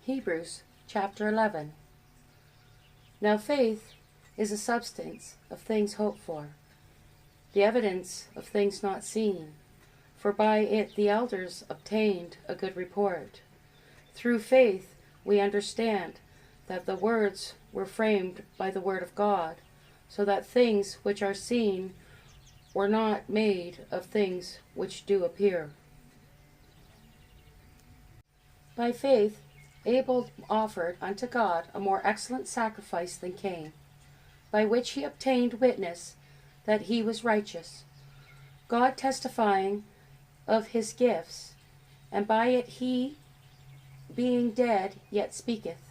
Hebrews chapter 11. Now faith is a substance of things hoped for, the evidence of things not seen. For by it the elders obtained a good report. Through faith we understand that the worlds were framed by the word of God, so that things which are seen were not made of things which do appear. By faith Abel offered unto God a more excellent sacrifice than Cain, by which he obtained witness that he was righteous, God testifying of his gifts, and by it he, being dead, yet speaketh.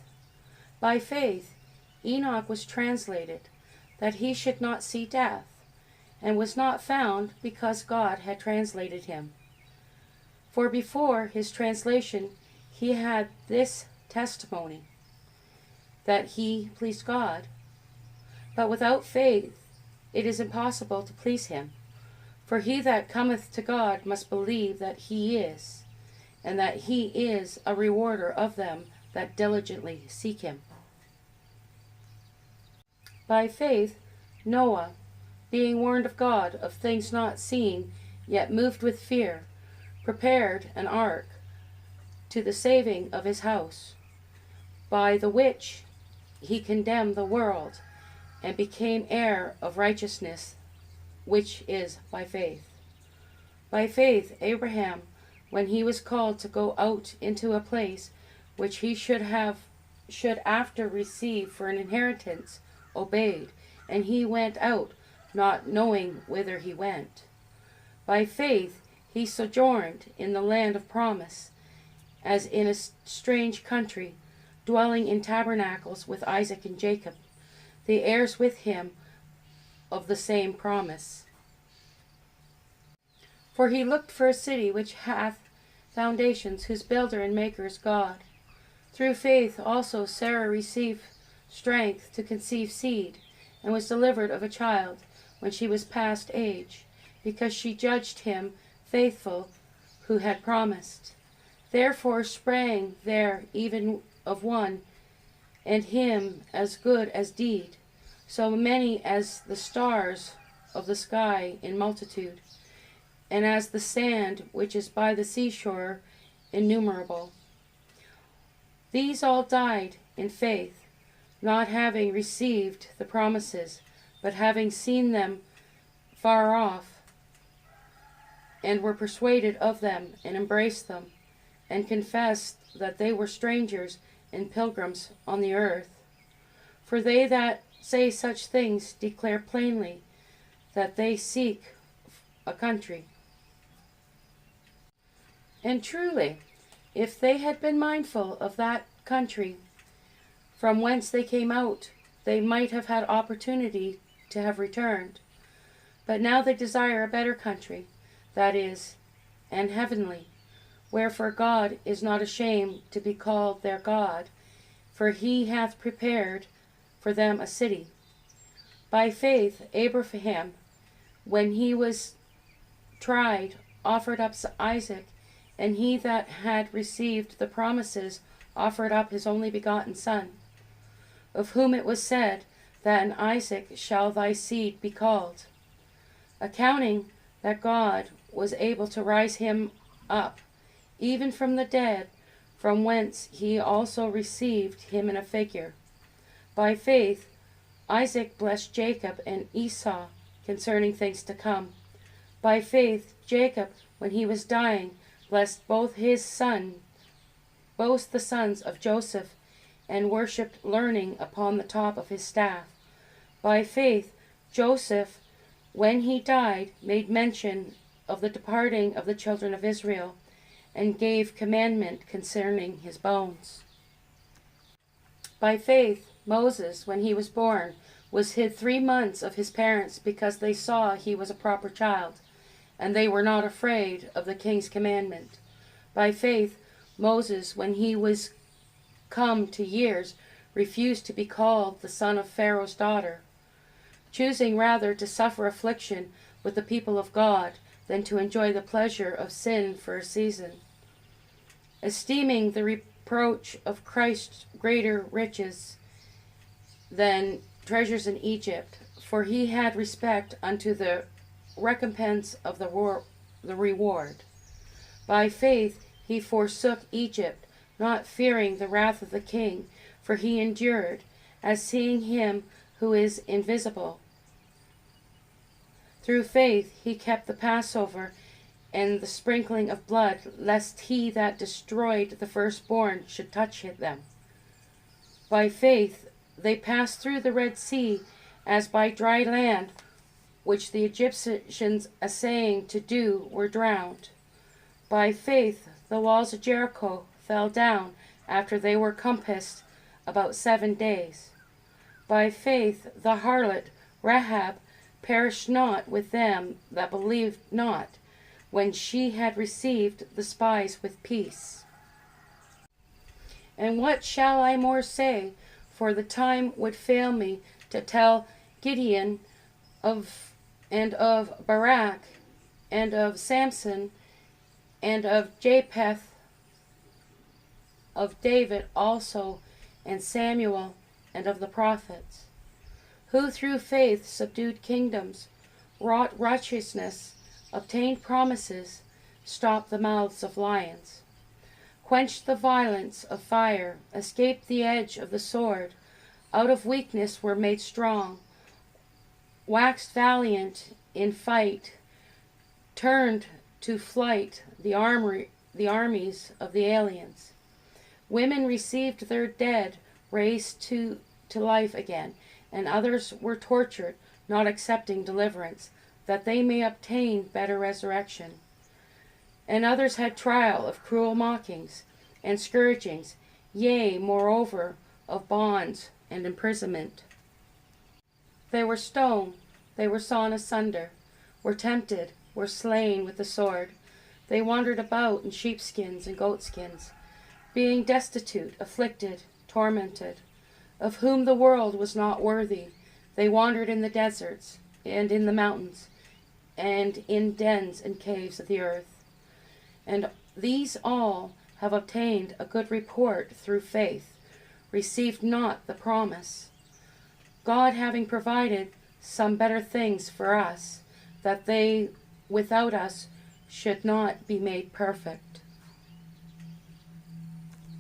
By faith Enoch was translated, that he should not see death, and was not found, because God had translated him. For before his translation he had this testimony, that he pleased God. But without faith it is impossible to please him. For he that cometh to God must believe that he is, and that he is a rewarder of them that diligently seek him. By faith Noah, being warned of God of things not seen, yet moved with fear, prepared an ark to the saving of his house, by the which he condemned the world, and became heir of righteousness, which is by faith. By faith Abraham, when he was called to go out into a place which he should after receive for an inheritance, obeyed, and he went out, not knowing whither he went. By faith he sojourned in the land of promise, as in a strange country, dwelling in tabernacles with Isaac and Jacob, the heirs with him of the same promise. For he looked for a city which hath foundations, whose builder and maker is God. Through faith also Sarah received strength to conceive seed, and was delivered of a child when she was past age, because she judged him faithful who had promised. Therefore sprang there even of one, and him as good as deed, so many as the stars of the sky in multitude, and as the sand which is by the seashore innumerable. These all died in faith, not having received the promises, but having seen them far off, and were persuaded of them, and embraced them, and confessed that they were strangers and pilgrims on the earth. For they that say such things declare plainly that they seek a country. And truly, if they had been mindful of that country from whence they came out, they might have had opportunity to have returned. But now they desire a better country, that is, an heavenly. Wherefore God is not ashamed to be called their God, for he hath prepared for them a city. By faith Abraham, when he was tried, offered up Isaac, and he that had received the promises offered up his only begotten son, of whom it was said, that in Isaac shall thy seed be called, accounting that God was able to rise him up even from the dead, from whence he also received him in a figure. By faith Isaac blessed Jacob and Esau concerning things to come. By faith Jacob, when he was dying, blessed both the sons of Joseph, and worshipped learning upon the top of his staff. By faith Joseph, when he died, made mention of the departing of the children of Israel, and gave commandment concerning his bones. By faith Moses, when he was born, was hid 3 months of his parents, because they saw he was a proper child, and they were not afraid of the king's commandment. By faith Moses, when he was come to years, refused to be called the son of Pharaoh's daughter, choosing rather to suffer affliction with the people of God than to enjoy the pleasure of sin for a season, esteeming the reproach of Christ's greater riches than treasures in Egypt, for he had respect unto the recompense of the reward. By faith he forsook Egypt, not fearing the wrath of the king, for he endured, as seeing him who is invisible. Through faith he kept the Passover and the sprinkling of blood, lest he that destroyed the firstborn should touch them. By faith they passed through the Red Sea as by dry land, which the Egyptians essaying to do were drowned. By faith the walls of Jericho fell down after they were compassed about 7 days. By faith the harlot Rahab perished not with them that believed not, when she had received the spies with peace. And what shall I more say? For the time would fail me to tell Gideon and of Barak, and of Samson, and of Japheth, of David also, and Samuel, and of the prophets, who through faith subdued kingdoms, wrought righteousness, obtained promises, stopped the mouths of lions, quenched the violence of fire, escaped the edge of the sword, out of weakness were made strong, waxed valiant in fight, turned to flight the armies of the aliens. Women received their dead raised to life again, and others were tortured, not accepting deliverance, that they may obtain better resurrection. And others had trial of cruel mockings and scourgings, yea, moreover, of bonds and imprisonment. They were stoned, they were sawn asunder, were tempted, were slain with the sword. They wandered about in sheepskins and goatskins, being destitute, afflicted, tormented, of whom the world was not worthy. They wandered in the deserts, and in the mountains, and in dens and caves of the earth. And these all have obtained a good report through faith, received not the promise, God having provided some better things for us, that they without us should not be made perfect.